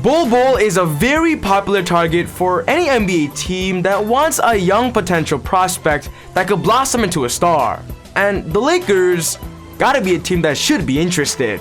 Bol Bol is a very popular target for any NBA team that wants a young potential prospect that could blossom into a star. And the Lakers gotta be a team that should be interested.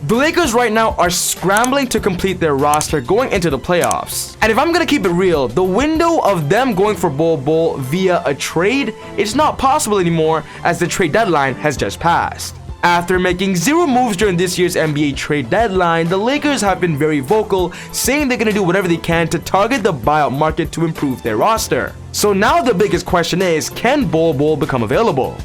The Lakers right now are scrambling to complete their roster going into the playoffs. And if I'm gonna keep it real, the window of them going for Bol Bol via a trade is not possible anymore, as the trade deadline has just passed. After making zero moves during this year's NBA trade deadline, the Lakers have been very vocal, saying they're gonna do whatever they can to target the buyout market to improve their roster. So now the biggest question is, can Bol Bol become available?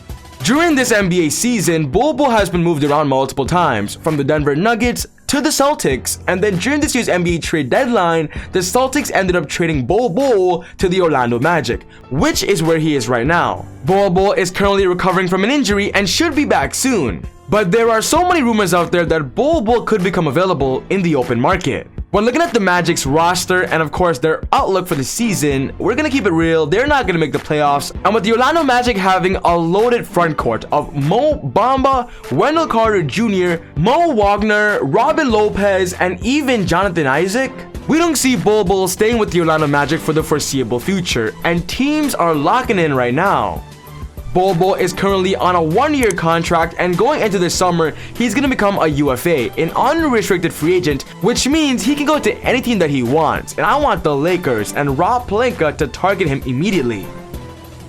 During this NBA season, Bol Bol has been moved around multiple times, from the Denver Nuggets to the Celtics, and then during this year's NBA trade deadline, the Celtics ended up trading Bol Bol to the Orlando Magic, which is where he is right now. Bol Bol is currently recovering from an injury and should be back soon. But there are so many rumors out there that Bol Bol could become available in the open market. When looking at the Magic's roster and of course their outlook for the season, we're gonna keep it real, they're not gonna make the playoffs. And with the Orlando Magic having a loaded front court of Mo Bamba, Wendell Carter Jr., Mo Wagner, Robin Lopez, and even Jonathan Isaac, we don't see Bol Bol staying with the Orlando Magic for the foreseeable future, and teams are locking in right now. Bol Bol is currently on a one-year contract, and going into the summer, he's going to become a UFA, an unrestricted free agent, which means he can go to any team that he wants. And I want the Lakers and Rob Pelinka to target him immediately.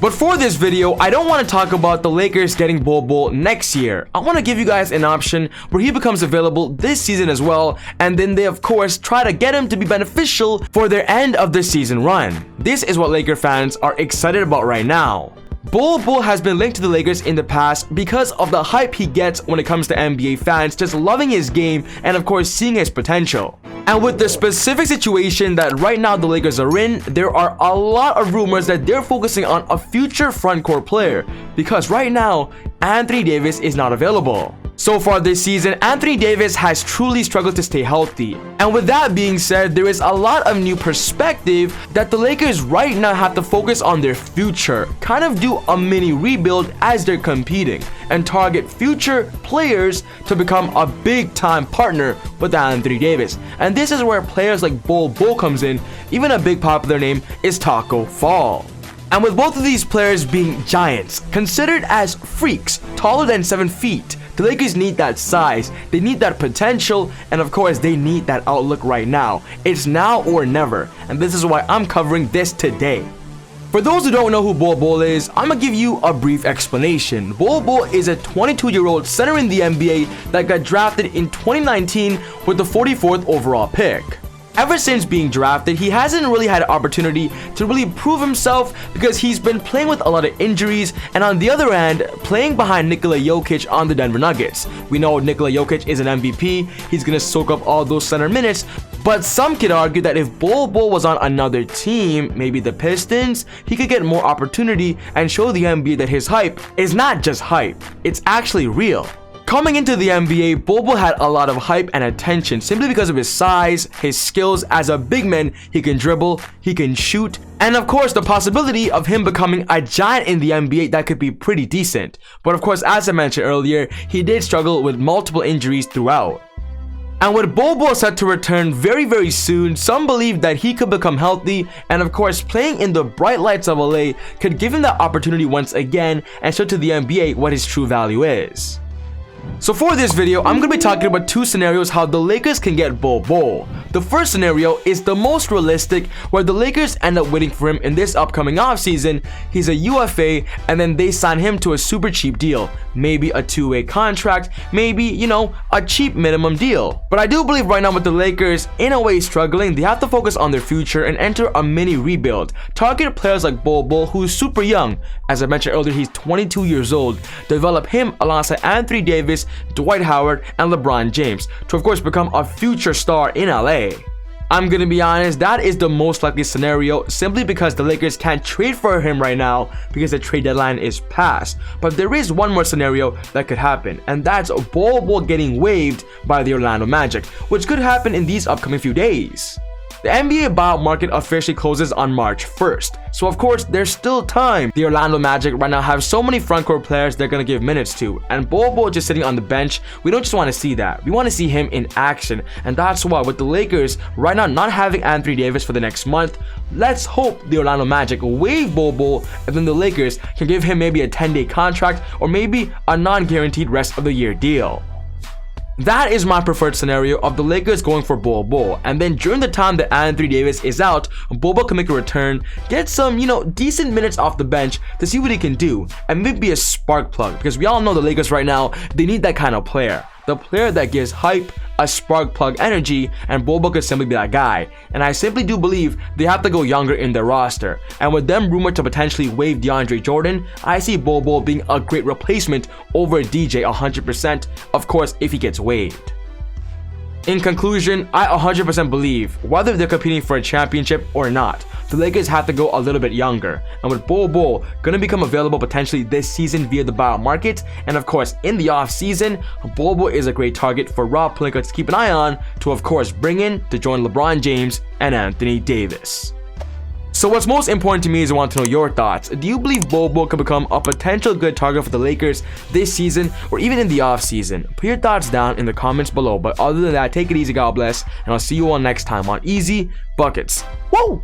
But for this video, I don't want to talk about the Lakers getting Bol Bol next year. I want to give you guys an option where he becomes available this season as well, and then they of course try to get him to be beneficial for their end of the season run. This is what Laker fans are excited about right now. Bol Bol has been linked to the Lakers in the past because of the hype he gets when it comes to NBA fans just loving his game and of course seeing his potential. And with the specific situation that right now the Lakers are in, there are a lot of rumors that they're focusing on a future frontcourt player, because right now Anthony Davis is not available. So far this season, Anthony Davis has truly struggled to stay healthy. And with that being said, there is a lot of new perspective that the Lakers right now have to focus on their future, kind of do a mini rebuild as they're competing, and target future players to become a big time partner with Anthony Davis. And this is where players like Bol Bol comes in. Even a big popular name is Taco Fall. And with both of these players being giants, considered as freaks, taller than 7 feet, the Lakers need that size, they need that potential, and of course they need that outlook right now. It's now or never, and this is why I'm covering this today. For those who don't know who Bol Bol is, I'm gonna give you a brief explanation. Bol Bol is a 22-year-old center in the NBA that got drafted in 2019 with the 44th overall pick. Ever since being drafted, he hasn't really had an opportunity to really prove himself because he's been playing with a lot of injuries, and on the other hand, playing behind Nikola Jokic on the Denver Nuggets. We know Nikola Jokic is an MVP, he's gonna soak up all those center minutes, but some could argue that if Bol Bol was on another team, maybe the Pistons, he could get more opportunity and show the NBA that his hype is not just hype, it's actually real. Coming into the NBA, Bol Bol had a lot of hype and attention simply because of his size, his skills as a big man. He can dribble, he can shoot, and of course the possibility of him becoming a giant in the NBA that could be pretty decent. But of course, as I mentioned earlier, he did struggle with multiple injuries throughout. And with Bol Bol set to return very soon, some believe that he could become healthy, and of course playing in the bright lights of LA could give him that opportunity once again and show to the NBA what his true value is. So for this video, I'm going to be talking about two scenarios how the Lakers can get Bol Bol. The first scenario is the most realistic, where the Lakers end up waiting for him in this upcoming offseason. He's a UFA, and then they sign him to a super cheap deal. Maybe a two-way contract, maybe, you know, a cheap minimum deal. But I do believe right now with the Lakers, in a way struggling, they have to focus on their future and enter a mini rebuild. Target players like Bol Bol, who's super young. As I mentioned earlier, he's 22 years old. Develop him alongside Anthony Davis, Dwight Howard, and LeBron James to of course become a future star in LA. I'm gonna be honest, that is the most likely scenario simply because the Lakers can't trade for him right now because the trade deadline is past. But there is one more scenario that could happen, and that's Bol Bol getting waived by the Orlando Magic, which could happen in these upcoming few days. The NBA buyout market officially closes on March 1st, so of course there's still time. The Orlando Magic right now have so many frontcourt players they're gonna give minutes to, and Bol Bol just sitting on the bench, we don't just want to see that. We want to see him in action, and that's why with the Lakers right now not having Anthony Davis for the next month, let's hope the Orlando Magic waive Bol Bol, and then the Lakers can give him maybe a 10-day contract or maybe a non-guaranteed rest of the year deal. That is my preferred scenario of the Lakers going for Bol Bol, and then during the time that Anthony Davis is out, Bol Bol can make a return, get some, decent minutes off the bench to see what he can do, and maybe be a spark plug, because we all know the Lakers right now, they need that kind of player. The player that gives hype, a spark plug energy, and Bol Bol could simply be that guy. And I simply do believe they have to go younger in their roster. And with them rumored to potentially waive DeAndre Jordan, I see Bol Bol being a great replacement over DJ 100%, of course if he gets waived. In conclusion, I 100% believe whether they're competing for a championship or not, the Lakers have to go a little bit younger, and with Bol Bol gonna become available potentially this season via the buyout market, and of course in the offseason, Bol Bol is a great target for Rob Pelinka to keep an eye on to of course bring in to join LeBron James and Anthony Davis. So what's most important to me is I want to know your thoughts. Do you believe Bol Bol could become a potential good target for the Lakers this season or even in the offseason? Put your thoughts down in the comments below, but other than that, take it easy, God bless, and I'll see you all next time on Easy Buckets. Woo!